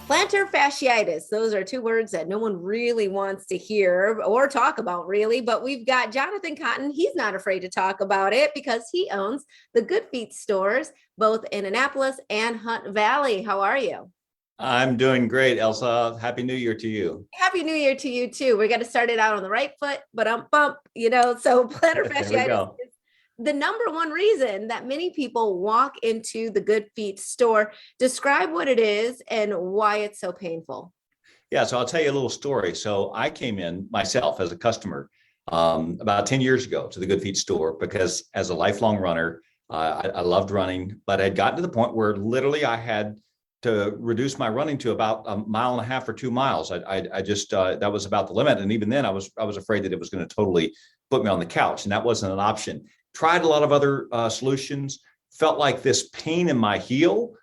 Plantar fasciitis. Those are two words that no one really wants to hear or talk about, really. But we've got Jonathan Cotton. He's not afraid to talk about it because he owns the Good Feet stores, both in Annapolis and Hunt Valley. How are you? I'm doing great, Elsa. Happy New Year to you. Happy New Year to you too. We're going to start it out on the right foot, but bump, So plantar There we fasciitis go. is the number one reason that many people walk into the Good Feet store. Describe what it is and why it's so painful. Yeah, so I'll tell you a little story. So I came in myself as a customer about 10 years ago to the Good Feet store because as a lifelong runner, I loved running, but I had gotten to the point where literally I had to reduce my running to about a mile and a half or 2 miles. I just that was about the limit, and even then, I was afraid that it was going to totally put me on the couch, and that wasn't an option. Tried a lot of other solutions. Felt like this pain in my heel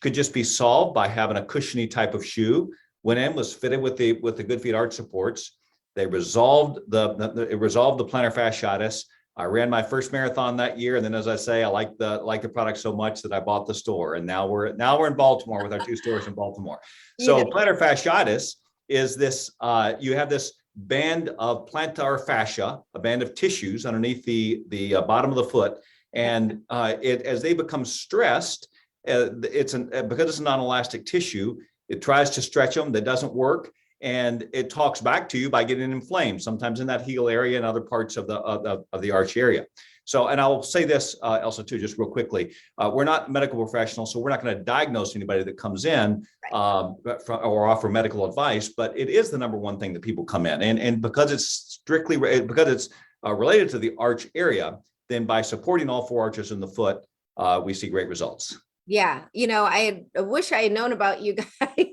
could just be solved by having a cushiony type of shoe. Went in, was fitted with the Good Feet arch supports. They resolved it resolved the plantar fasciitis. I ran my first marathon that year, and then, as I say, I like the product so much that I bought the store. And now we're in Baltimore with our two stores in Baltimore. You So know, plantar fasciitis is this. You have this band of plantar fascia, a band of tissues underneath the bottom of the foot, and it as they become stressed, because it's a non-elastic tissue. It tries to stretch them, that doesn't work, and it talks back to you by getting inflamed, sometimes in that heel area and other parts of the arch area. So, and I'll say this, Elsa, too, just real quickly. We're not medical professionals, so we're not going to diagnose anybody that comes in or offer medical advice, but it is the number one thing that people come in. And because it's related to the arch area, then by supporting all four arches in the foot, we see great results. Yeah, I wish I had known about you guys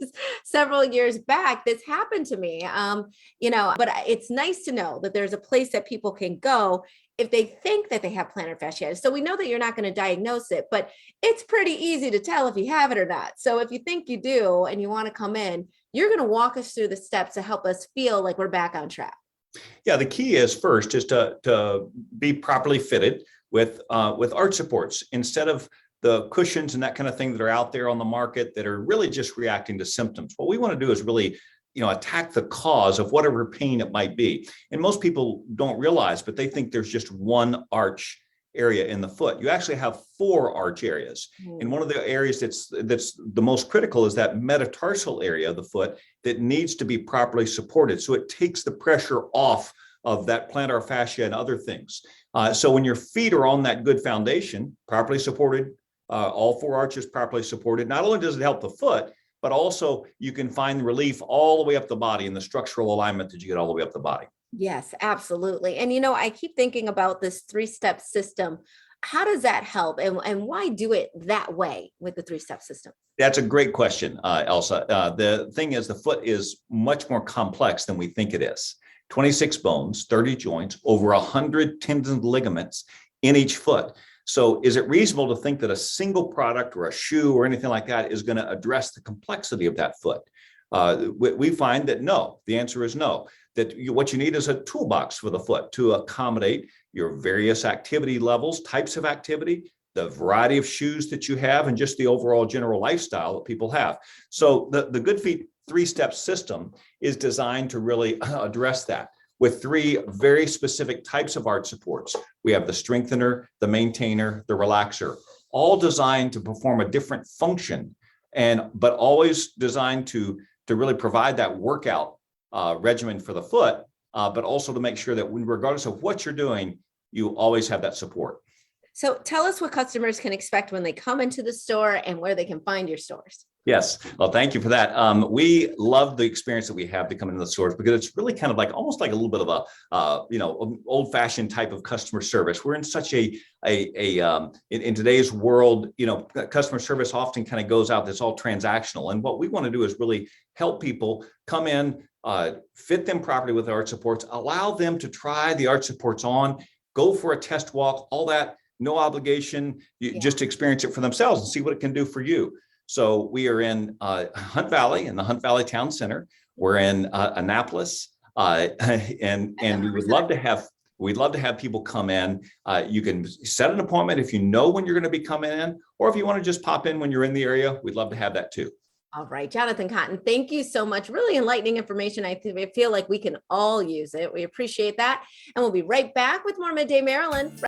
several years back. This happened to me. But it's nice to know that there's a place that people can go if they think that they have plantar fasciitis. So we know that you're not going to diagnose it, but it's pretty easy to tell if you have it or not. So if you think you do and you want to come in, you're going to walk us through the steps to help us feel like we're back on track. Yeah, the key is first is to be properly fitted with arch supports instead of the cushions and that kind of thing that are out there on the market that are really just reacting to symptoms. What we want to do is really, attack the cause of whatever pain it might be. And most people don't realize, but they think there's just one arch area in the foot. You actually have four arch areas. And one of the areas that's the most critical is that metatarsal area of the foot that needs to be properly supported. So it takes the pressure off of that plantar fascia and other things. So when your feet are on that good foundation, properly supported, all four arches properly supported, not only does it help the foot, but also you can find relief all the way up the body in the structural alignment that you get all the way up the body. Yes, absolutely. And I keep thinking about this three-step system. How does that help? And why do it that way with the three-step system? That's a great question, Elsa. The thing is, the foot is much more complex than we think it is. 26 bones, 30 joints, over 100 tendons and ligaments in each foot. So is it reasonable to think that a single product or a shoe or anything like that is going to address the complexity of that foot? We find that no, the answer is no, that what you need is a toolbox for the foot to accommodate your various activity levels, types of activity, the variety of shoes that you have, and just the overall general lifestyle that people have. So the Good Feet three-step system is designed to really address that with three very specific types of arch supports. We have the strengthener, the maintainer, the relaxer, all designed to perform a different function, but always designed to really provide that workout regimen for the foot, but also to make sure that regardless of what you're doing, you always have that support. So tell us what customers can expect when they come into the store and where they can find your stores. Yes. Well, thank you for that. We love the experience that we have to come into the stores because it's really kind of like almost like a little bit of a, old-fashioned type of customer service. We're in such in today's world, customer service often kind of goes out. That's all transactional. And what we want to do is really help people come in, fit them properly with arch supports, allow them to try the arch supports on, go for a test walk, all that, no obligation. You just experience it for themselves and see what it can do for you. So we are in Hunt Valley, in the Hunt Valley Town Center. We're in Annapolis, and we'd love to have people come in. You can set an appointment if you know when you're going to be coming in, or if you want to just pop in when you're in the area. We'd love to have that too. All right, Jonathan Cotton, thank you so much. Really enlightening information. I feel like we can all use it. We appreciate that. And we'll be right back with more Midday Maryland